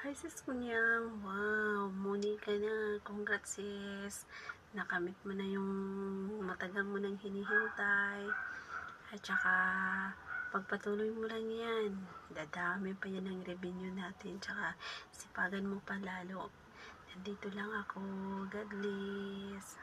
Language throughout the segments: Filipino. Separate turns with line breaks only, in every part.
Hi sis Kunyang, wow, muni ka na, congrats sis, nakamit mo na yung matagal mo nang hinihintay, at saka pagpatuloy mo lang yan, dadami pa yan ang revenue natin, tsaka sipagan mo pa lalo, nandito lang ako, God bless.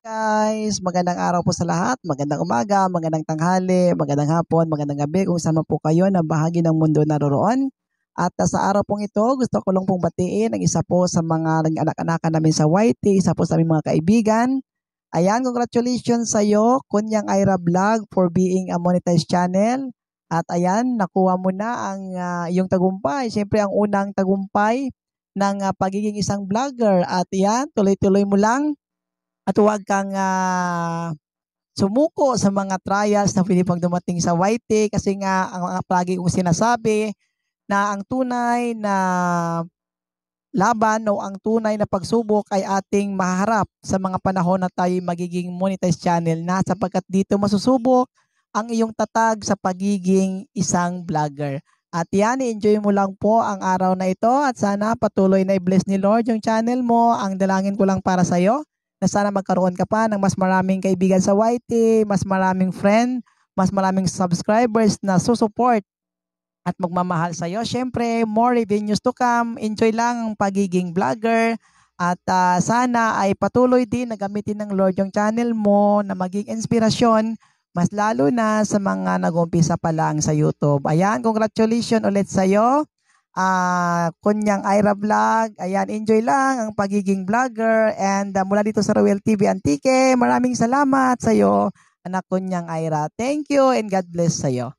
Guys, magandang araw po sa lahat, magandang umaga, magandang tanghali, magandang hapon, magandang gabi kung saan man po kayo na bahagi ng mundo naroroon. At sa araw pong ito, gusto ko lang pong batiin ang isa po sa mga anak-anakan namin sa YT, isa po sa aming mga kaibigan. Ayan, congratulations sa iyo, Kunyang Ira Vlog, for being a monetized channel. At ayan, nakuha mo na ang iyong tagumpay. Siyempre, ang unang tagumpay ng pagiging isang vlogger. At ayan, tuloy-tuloy mo lang. At huwag kang sumuko sa mga trials na pwede pang dumating sa YT kasi nga ang palagi kong sinasabi na ang tunay na laban o ang tunay na pagsubok ay ating maharap sa mga panahon na tayo magiging monetized channel na sapagkat dito masusubok ang iyong tatag sa pagiging isang vlogger. At yan, enjoy mo lang po ang araw na ito at sana patuloy na i-bless ni Lord yung channel mo. Ang dalangin ko lang para sa iyo na sana magkaroon ka pa ng mas maraming kaibigan sa YT, mas maraming friend, mas maraming subscribers na susuport at magmamahal sa iyo. Siyempre, more revenues to come. Enjoy lang ang pagiging vlogger at sana ay patuloy din na gamitin ng Lord yung channel mo na maging inspirasyon mas lalo na sa mga nag-umpisa pa lang sa YouTube. Ayan, congratulations ulit sa iyo. Kunyang Ira Vlog. Ayan, enjoy lang ang pagiging vlogger. And mula dito sa Royal TV Antique, maraming salamat sa iyo, anak Kunyang Ira. Thank you and God bless sa iyo.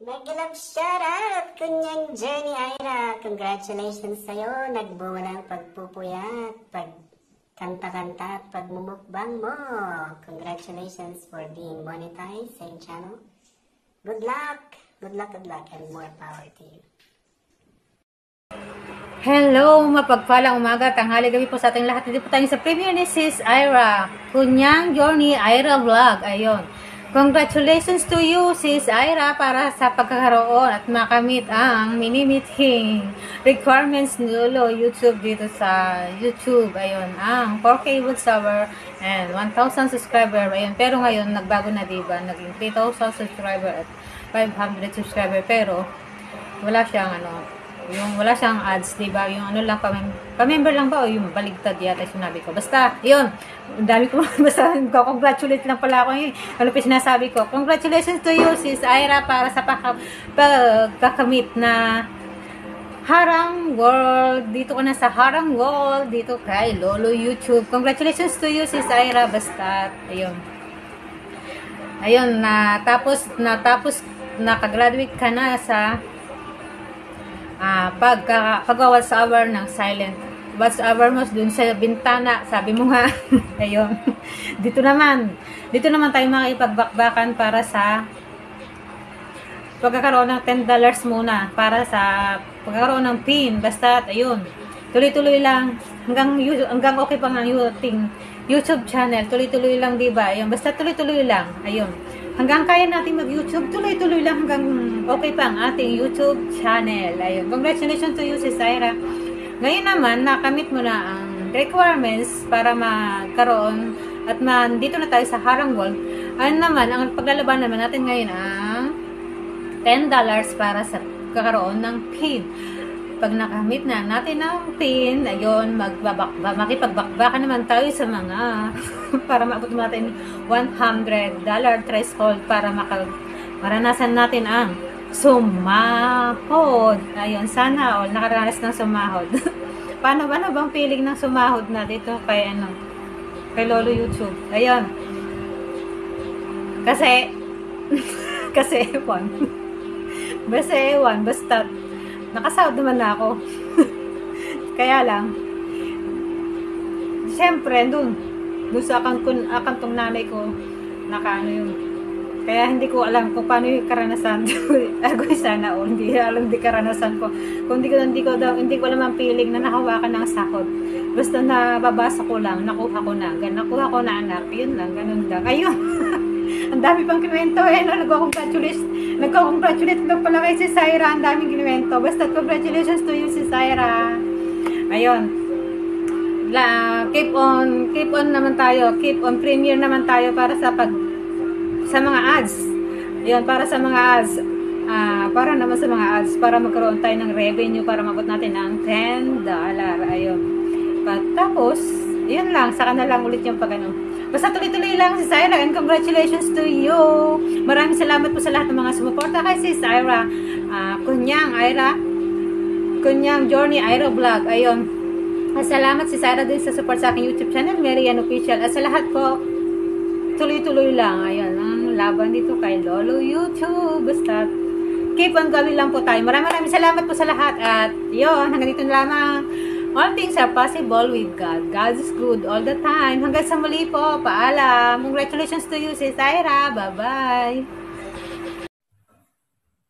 Nag-love shout out, Kunyang Jenny Ira. Congratulations sa'yo. Nagbunga ng pagpupuyat, pagkanta-kanta at pagmumukbang mo. Congratulations for being monetized sa iyong channel. Good luck. Good luck, and more power to you.
Hello, mapagpalang umaga, tanghali, gabi po sa ating lahat. Dito po tayo sa premiere ni Sis Ira, Kunyang Journey Ira Vlog. Ayun. Congratulations to you, Sis Ira, para sa pagkakaroon at makamit ang mini-meeting requirements ni Lolo YouTube dito sa YouTube. Ayun, ang 4K watch hour and 1,000 subscriber. Ayun, pero ngayon, nagbago na diba? Naging 3,000 subscriber at 500 subscriber, pero wala siyang yung wala siyang ads, diba? Yung lang, pa-member lang ba o yung baligtad yata sinabi ko. Basta, yun, dami ko, basta, congratulate lang pala ako yung, pa sinasabi ko. Congratulations to you, Sis Ira, para sa pagkakamit na Harang World. Dito ko na sa Harang World, dito kay Lolo YouTube. Congratulations to you, Sis Ira, basta, ayun. Ayun, natapos nakagraduate ka na sa pag-watch hour ng silent watch hour mo dun sa bintana, sabi mo nga. Ayun. Dito naman tayo makipagbakbakan para sa pagkakaroon ng $10 muna para sa pagkakaroon ng pin. Basta ayun, tuloy-tuloy lang hanggang okay pa ang YouTube channel. Tuloy-tuloy lang, diba? Ayun, basta tuloy-tuloy lang. Ayun. Hanggang kaya natin mag-YouTube, tuloy-tuloy lang hanggang okay pa ang ating YouTube channel. Ayun. Congratulations to you, Sis Ira. Ngayon naman, nakamit mo na ang requirements para magkaroon at dito na tayo sa Harang World. Ano naman, ang paglalaban naman natin ngayon ang $10 para sa kakaroon ng pin. Pag nakamit na natin ang pin, ayun, makipagbakbakan naman tayo sa mga para maabot natin $100 threshold para maranasan natin ang sumahod. Ayun, sana all nakaranas ng sumahod. Paano bang feeling ng sumahod na dito kay Lolo YouTube? Ayun. Kasi basta nakasahod naman na ako. Kaya lang, siyempre, dun sa akantong nanay ko, yun. Kaya hindi ko alam kung paano yung karanasan. Agoy sana o, hindi alam di karanasan ko. Kung hindi ko alam ang feeling na nakawakan ng sahod. Basta nababasa ko lang, nakuha ko na anak, yun lang, ganun lang. Ayun. Ang dami pang kinuwento eh, no? Nagko-congratulate lang pala kay si Syra. Ang daming kinuwento. Basta congratulations to you, si Syra. Ayun. Keep on naman tayo. Keep on premiere naman tayo para sa mga ads. Ayun, para sa mga ads. Para naman sa mga ads, para magkaroon tayo ng revenue, para mabot natin ng $10. Ayun. Tapos, yun lang, saka na lang ulit yung pag-ano. Basta tuloy-tuloy lang si Syra, and congratulations to you. Maraming salamat po sa lahat ng mga sumuporta kay si Syra. Kunyang Journey Ira Vlog. Ayun. Salamat si Syra din sa support sa aking YouTube channel, Marian Official. At sa lahat po, tuloy-tuloy lang. Ayun, ang laban dito kay Lolo YouTube. Basta keep on going lang po tayo. Maraming salamat po sa lahat. At yun, hanggang dito na lamang. All things are possible with God. God is good all the time. Hanggang sa muli po. Paalam. Congratulations to you, si Syra. Bye-bye.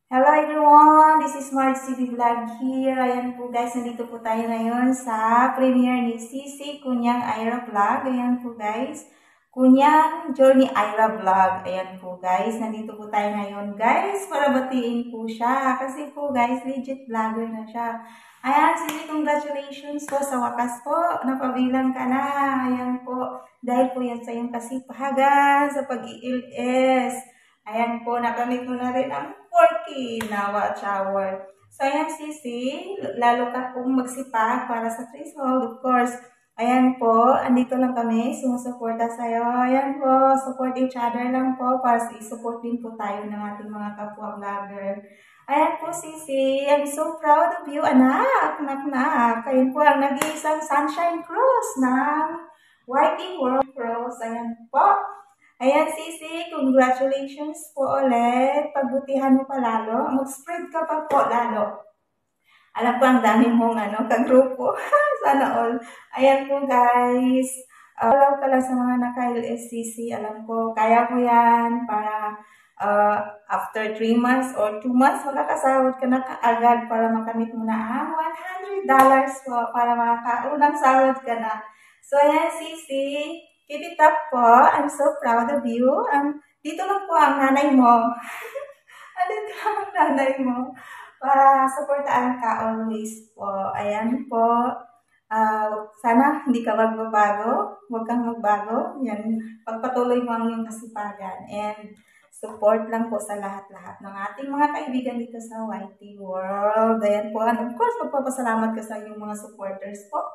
Hello everyone, this is Marge TV Vlog here. Ayan po guys, nandito po tayo ngayon sa premiere ni Sisi Kunyang Ira Vlog. Ayan po guys, Kunyang Journey Ira Vlog. Ayan po guys, nandito po tayo ngayon guys para batiin po siya. Kasi po guys, legit vlogger na siya. Ayan, Sisi, congratulations po sa wakas po. Napabilang ka na. Ayan po, dahil po yan sa iyong kasipagan sa pag-i-LS. Ayan po, nakamit mo na rin ang 4K na watch hour. So, ayan, Sisi, lalo ka pong magsipag para sa threshold, of course. Ayan po, andito lang kami, sumusuporta sa'yo. Ayan po, support each other lang po para i-support din po tayo ng ating mga kapwa-vlogger. Ayan po, Sisi, I'm so proud of you, anak. Ayan po ang nag-iisang Sunshine Cross ng Whiting World Cross. Ayan po. Ayan, Sisi, congratulations po ulit. Pagbutihan mo pa lalo. Mag-spread ka pa po lalo. Alam ko ang dami mong kagrupo. Sana all. Ayan po, guys. Alam ka lang sa mga naka-LS, Sisi. Alam ko, kaya mo yan para after 3 months or 2 months, makakasahod ka na kaagad para makamit mo na ang $100 po para makakaunang sahod ka na. So, ayan, Sisi. Keep it up po. I'm so proud of you. Dito lang po ang nanay mo. Dito ang nanay mo. Para supportaan ka always po. Ayan po. Sana hindi ka magbabago. Huwag kang magbago. Yan. Pagpatuloy mo ang iyong kasipagan. And support lang po sa lahat-lahat ng ating mga kaibigan dito sa YT World. Ayan po. And of course, magpapasalamat ka sa iyong mga supporters po.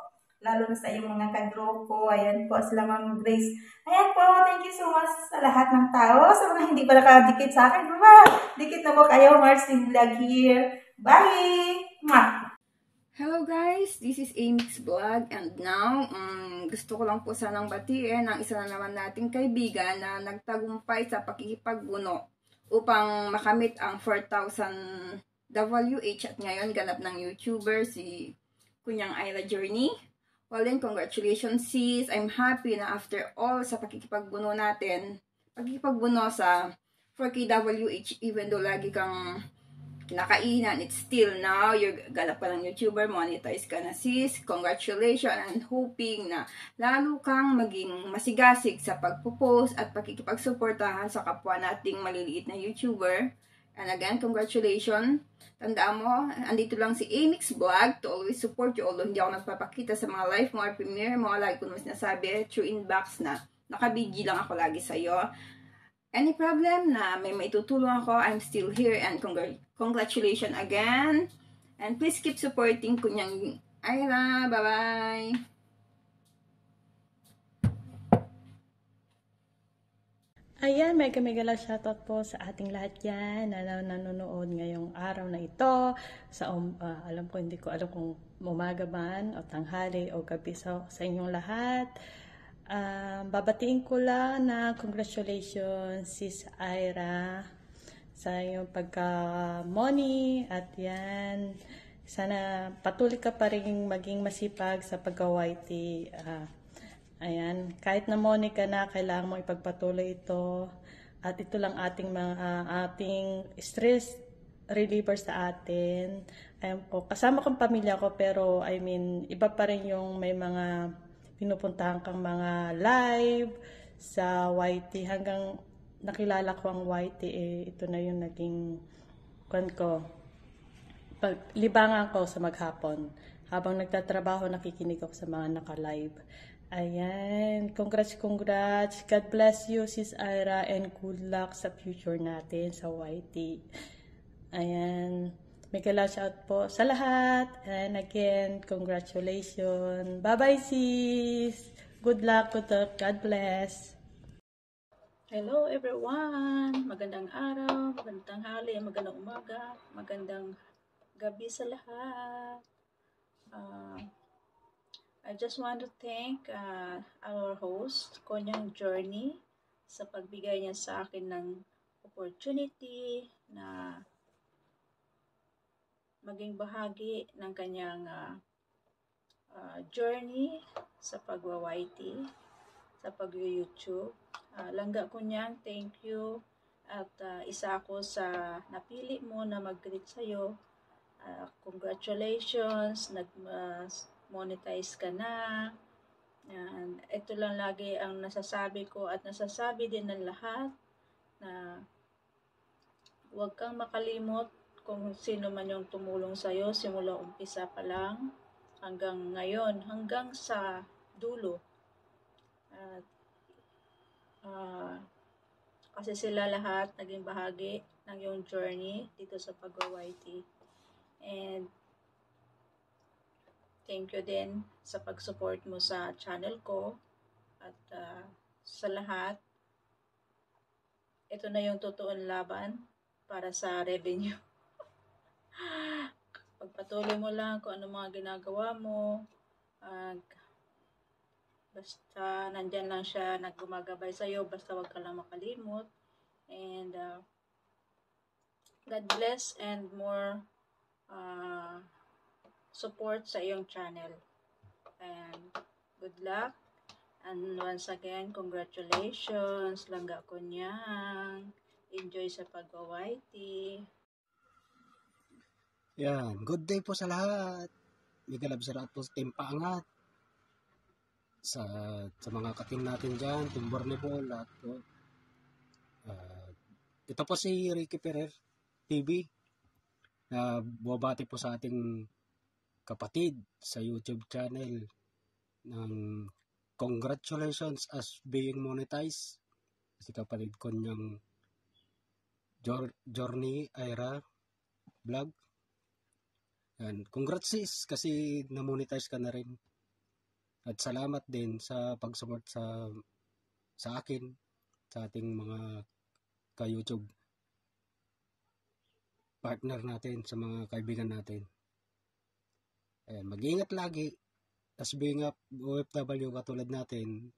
Lalo na sa iyong mga kagrupo. Ayan po, sila Ma'am Grace. Ayan po, thank you so much sa lahat ng tao. Sa mga hindi pa nakadikit sa akin, dikit na po kayo, Marge TV Vlog here. Bye!
Hello guys, this is Amy's Vlog, and now, gusto ko lang po sanang batiin ang isa na naman nating kaibigan na nagtagumpay sa pakikipagbuno upang makamit ang 4,000 WH at ngayon ganap ng YouTuber si Kunyang Ira Journey. Well then, congratulations sis. I'm happy na after all sa pakikipagbuno natin, pakikipagbuno sa 4K WH, even though lagi kang kinakainan, it's still now, you're ganap ka ng YouTuber, monetize ka na sis. Congratulations, and hoping na lalo kang maging masigasig sa pagpo-post at pakikipagsuportahan sa kapwa nating maliliit na YouTuber. And again, congratulations. Tandaan mo, andito lang si Amy's Vlog to always support you. Although hindi ako nagpapakita sa mga live mo or premiere mo, lagi ko naman sinasabi through inbox na nakabigi lang ako lagi sa'yo. Any problem na may maitutulong ako, I'm still here, and congratulations again. And please keep supporting Kunyang Ira. Bye-bye!
Ayan, mega lang shoutout po sa ating lahat yan na nanonood ngayong araw na ito. Alam ko kung umaga man o tanghali o gabi sa inyong lahat. Babatiin ko lang na congratulations sis Ira sa iyong pagka-money at yan. Sana patuloy ka pa rin maging masipag sa pagka-YT. Ayan, kahit na money ka na, kailangan mo ipagpatuloy ito. At ito lang ating stress reliever sa atin. Ayan po, kasama kong pamilya ko, pero iba pa rin yung may mga pinupuntahan kang mga live sa YT hanggang nakilala ko ang YT, ito na yung naging libangan ko sa maghapon. Habang nagtatrabaho, nakikinig ako sa mga naka-live. Ayan, congrats. God bless you, Sis Ira, and good luck sa future natin sa YT. Ayan, mega shout po sa lahat. And again, congratulations. Bye-bye, sis. Good luck. God bless.
Hello everyone! Magandang araw, magandang tanghali, magandang umaga, magandang gabi sa lahat. I just want to thank our host, Konyang Journey, sa pagbigay niya sa akin ng opportunity na maging bahagi ng kanyang journey sa pagwa-YT, sa pag-YouTube. Langga Kunyang, thank you. At isa ako sa napili mo na mag-greet sa'yo. Congratulations, nag-monetize ka na. And ito lang lagi ang nasasabi ko at nasasabi din ng lahat na huwag kang makalimot kung sino man yung tumulong sa'yo simula umpisa pa lang hanggang ngayon, hanggang sa dulo. Kasi sila lahat naging bahagi ng iyong journey dito sa pag-YT. And thank you din sa pag-support mo sa channel ko at sa lahat. Ito na yung totoong laban para sa revenue. Pagpatuloy mo lang kung ano mga ginagawa mo. Basta nandyan lang siya, naggumagabay sa'yo, basta wag ka lang makalimot. And God bless and more support sa iyong channel. And good luck. And once again, congratulations, Langga Kunyang. Enjoy sa pag-YT.
Yan, good day po sa lahat. Migalab sa lahat po sa Timpaangat. Sa mga kating natin dyan, Team Bornebol, lahat po. Ito po si Ricky Ferrer TV. Buwabati po sa ating kapatid sa YouTube channel ng congratulations as being monetized. Si kapatid ko niyang Journey Ira Vlog. Yan. Congrats sis kasi na-monetize ka na rin. At salamat din sa pag-support sa akin, sa ating mga ka-YouTube partner natin, sa mga kaibigan natin. Ayan, mag-iingat lagi. As being a OFW katulad natin.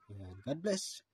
Ayan. God bless.